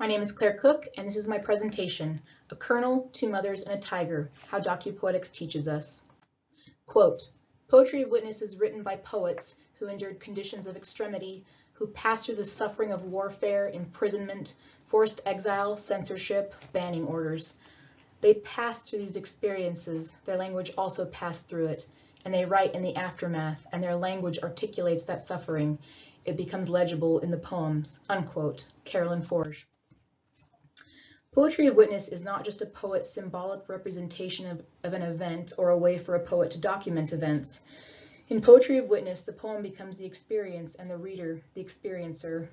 My name is Claire Cook, and this is my presentation, A Colonel, Two Mothers, and a Tiger, How Docupoetics Teaches Us. Quote, poetry of witness is written by poets who endured conditions of extremity, who passed through the suffering of warfare, imprisonment, forced exile, censorship, banning orders. They passed through these experiences, their language also passed through it, and they write in the aftermath, and their language articulates that suffering. It becomes legible in the poems, unquote, Carolyn Forché. Poetry of witness is not just a poet's symbolic representation of an event or a way for a poet to document events. In poetry of witness, the poem becomes the experience and the reader, the experiencer.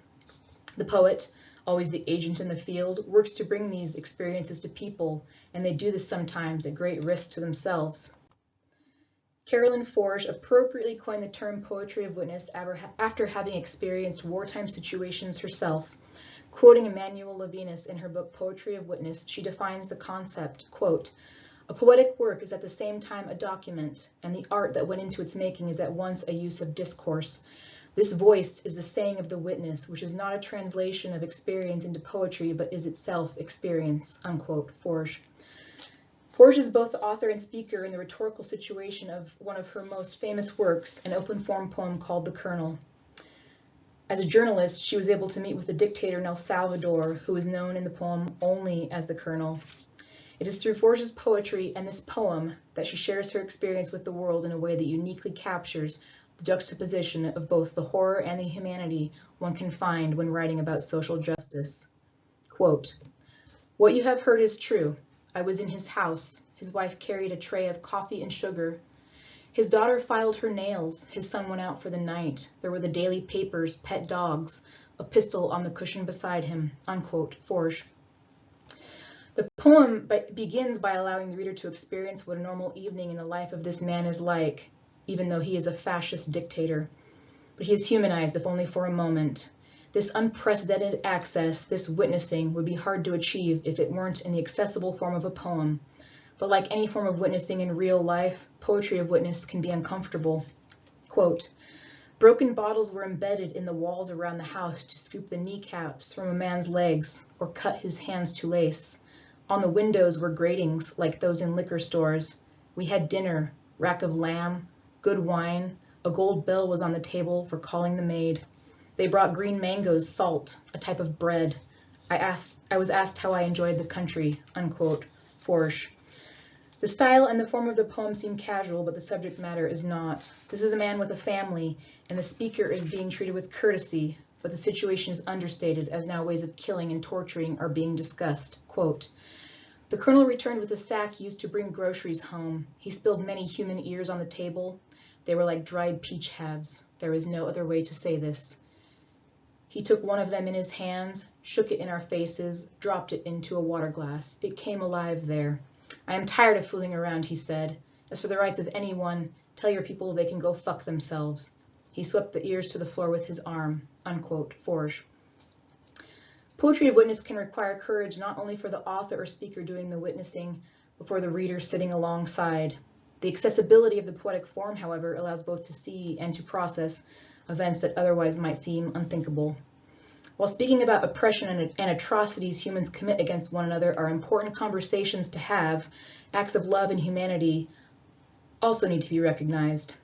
The poet, always the agent in the field, works to bring these experiences to people, and they do this sometimes at great risk to themselves. Carolyn Forché appropriately coined the term poetry of witness after having experienced wartime situations herself. Quoting Emmanuel Levinas in her book Poetry of Witness, she defines the concept, quote, a poetic work is at the same time a document, and the art that went into its making is at once a use of discourse. This voice is the saying of the witness, which is not a translation of experience into poetry, but is itself experience, unquote, Forché. Forché is both the author and speaker in the rhetorical situation of one of her most famous works, an open-form poem called The Colonel. As a journalist, she was able to meet with the dictator in El Salvador, who is known in the poem only as the Colonel. It is through Forché's poetry and this poem that she shares her experience with the world in a way that uniquely captures the juxtaposition of both the horror and the humanity one can find when writing about social justice. Quote, what you have heard is true. I was in his house. His wife carried a tray of coffee and sugar. His daughter filed her nails. His son went out for the night. There were the daily papers, pet dogs, a pistol on the cushion beside him, unquote, Forché. The poem begins by allowing the reader to experience what a normal evening in the life of this man is like, even though he is a fascist dictator. But he is humanized, if only for a moment. This unprecedented access, this witnessing, would be hard to achieve if it weren't in the accessible form of a poem. But like any form of witnessing in real life, poetry of witness can be uncomfortable. Quote, broken bottles were embedded in the walls around the house to scoop the kneecaps from a man's legs or cut his hands to lace. On the windows were gratings like those in liquor stores. We had dinner, rack of lamb, good wine, a gold bell was on the table for calling the maid. They brought green mangoes, salt, a type of bread. I was asked how I enjoyed the country, unquote, Forché. The style and the form of the poem seem casual, but the subject matter is not. This is a man with a family, and the speaker is being treated with courtesy, but the situation is understated as now ways of killing and torturing are being discussed. Quote, the colonel returned with a sack used to bring groceries home. He spilled many human ears on the table. They were like dried peach halves. There is no other way to say this. He took one of them in his hands, shook it in our faces, dropped it into a water glass. It came alive there. I am tired of fooling around, he said. As for the rights of anyone, tell your people they can go fuck themselves. He swept the ears to the floor with his arm, unquote, Forché. Poetry of witness can require courage not only for the author or speaker doing the witnessing, but for the reader sitting alongside. The accessibility of the poetic form, however, allows both to see and to process events that otherwise might seem unthinkable. While speaking about oppression and atrocities humans commit against one another are important conversations to have, acts of love and humanity also need to be recognized.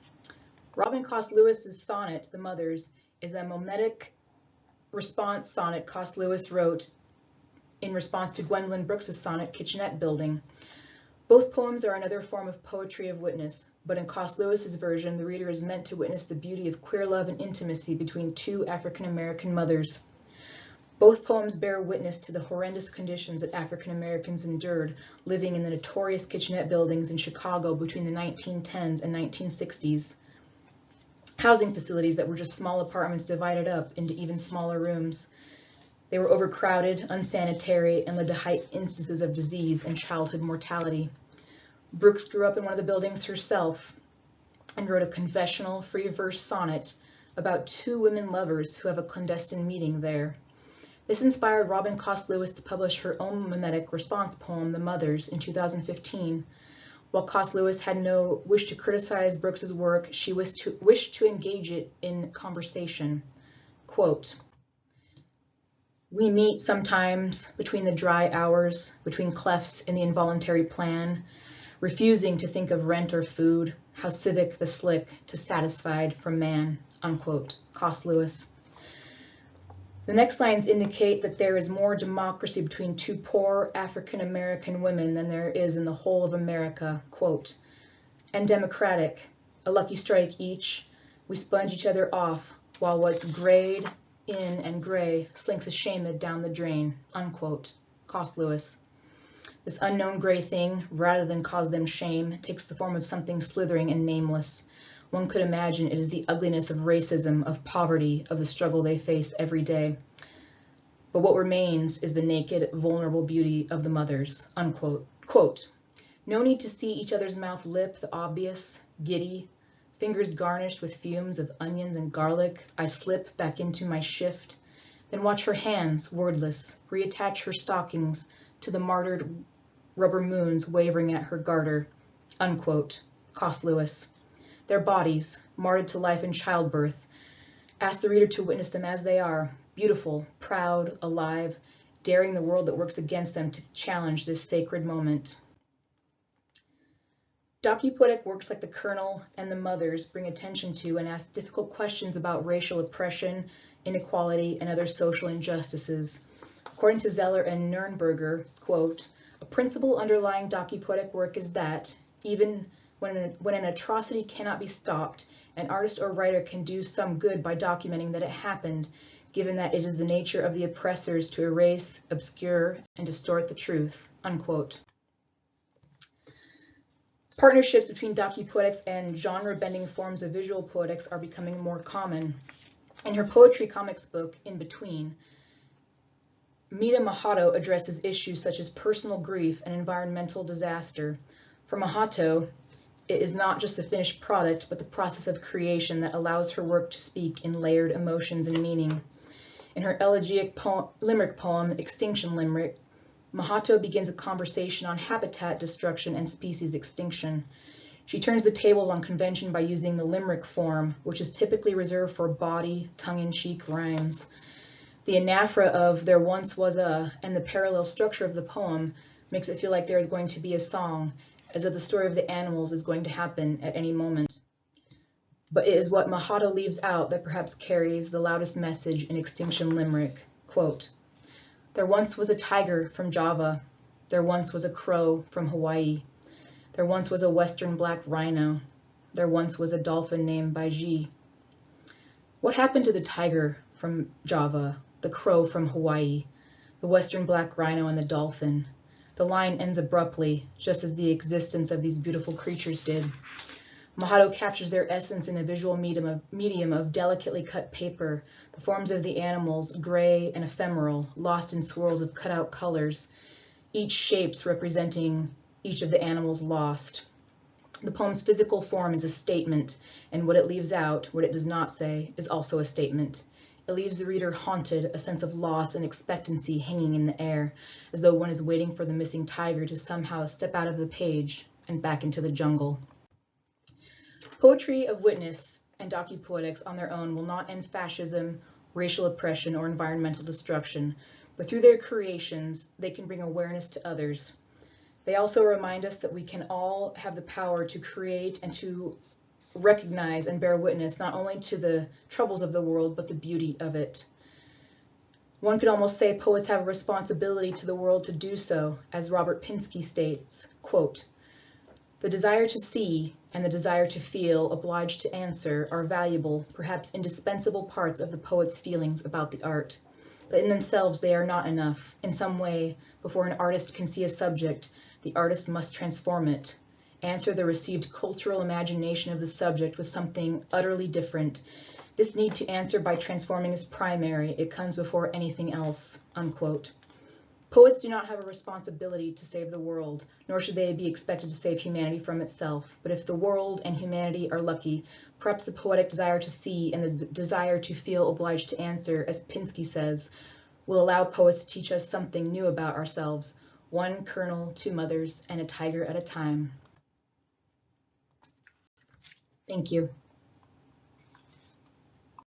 Robin Coste Lewis's sonnet, The Mothers, is a mimetic response sonnet Coste Lewis wrote in response to Gwendolyn Brooks's sonnet, Kitchenette Building. Both poems are another form of poetry of witness, but in Coste Lewis's version, the reader is meant to witness the beauty of queer love and intimacy between two African-American mothers. Both poems bear witness to the horrendous conditions that African Americans endured living in the notorious kitchenette buildings in Chicago between the 1910s and 1960s. Housing facilities that were just small apartments divided up into even smaller rooms. They were overcrowded, unsanitary, and led to high instances of disease and childhood mortality. Brooks grew up in one of the buildings herself and wrote a confessional, free verse sonnet about two women lovers who have a clandestine meeting there. This inspired Robin Coste Lewis to publish her own mimetic response poem, The Mothers, in 2015. While Coste Lewis had no wish to criticize Brooks's work, she wished to engage it in conversation. Quote, We meet sometimes between the dry hours, between clefts in the involuntary plan, refusing to think of rent or food, how civic the slick to satisfied from man, unquote, Coste Lewis. The next lines indicate that there is more democracy between two poor African-American women than there is in the whole of America, quote, and democratic, a lucky strike each, we sponge each other off, while what's grayed in and gray slinks ashamed down the drain, unquote, Coste Lewis. This unknown gray thing, rather than cause them shame, takes the form of something slithering and nameless. One could imagine it is the ugliness of racism, of poverty, of the struggle they face every day. But what remains is the naked, vulnerable beauty of the mothers, unquote. Quote, no need to see each other's mouth lip, the obvious, giddy, fingers garnished with fumes of onions and garlic, I slip back into my shift, then watch her hands, wordless, reattach her stockings to the martyred rubber moons wavering at her garter, unquote, Coste Lewis. Their bodies, martyred to life in childbirth, ask the reader to witness them as they are, beautiful, proud, alive, daring the world that works against them to challenge this sacred moment. Docupoetic works like the Colonel and the Mothers bring attention to and ask difficult questions about racial oppression, inequality, and other social injustices. According to Zeller and Nurnberger, quote, a principle underlying docupoetic work is that, even when an atrocity cannot be stopped, an artist or writer can do some good by documenting that it happened, given that it is the nature of the oppressors to erase, obscure, and distort the truth, unquote. Partnerships between docupoetics and genre-bending forms of visual poetics are becoming more common. In her poetry comics book, In Between, Mita Mahato addresses issues such as personal grief and environmental disaster. For Mahato, it is not just the finished product, but the process of creation that allows her work to speak in layered emotions and meaning. In her elegiac limerick poem, Extinction Limericks, Mahato begins a conversation on habitat destruction and species extinction. She turns the tables on convention by using the limerick form, which is typically reserved for bawdy, tongue-in-cheek rhymes. The anaphora of there once was a, and the parallel structure of the poem makes it feel like there is going to be a song, as if the story of the animals is going to happen at any moment. But it is what Mahato leaves out that perhaps carries the loudest message in Extinction Limerick. Quote, there once was a tiger from Java. There once was a crow from Hawaii. There once was a western black rhino. There once was a dolphin named Baiji. What happened to the tiger from Java, the crow from Hawaii, the western black rhino, and the dolphin? The line ends abruptly, just as the existence of these beautiful creatures did. Mahato captures their essence in a visual medium of delicately cut paper, the forms of the animals, gray and ephemeral, lost in swirls of cut-out colors, each shapes representing each of the animals lost. The poem's physical form is a statement, and what it leaves out, what it does not say, is also a statement. It leaves the reader haunted, a sense of loss and expectancy hanging in the air, as though one is waiting for the missing tiger to somehow step out of the page and back into the jungle. Poetry of witness and docupoetics on their own will not end fascism, racial oppression, or environmental destruction, but through their creations, they can bring awareness to others. They also remind us that we can all have the power to create and to recognize and bear witness not only to the troubles of the world, but the beauty of it. One could almost say poets have a responsibility to the world to do so, as Robert Pinsky states, quote, the desire to see and the desire to feel, obliged to answer, are valuable, perhaps indispensable parts of the poet's feelings about the art. But in themselves, they are not enough. In some way, before an artist can see a subject, the artist must transform it, answer the received cultural imagination of the subject with something utterly different. This need to answer by transforming is primary. It comes before anything else, unquote. Poets do not have a responsibility to save the world, nor should they be expected to save humanity from itself. But if the world and humanity are lucky, perhaps the poetic desire to see and the desire to feel obliged to answer, as Pinsky says, will allow poets to teach us something new about ourselves, one colonel, two mothers, and a tiger at a time. Thank you.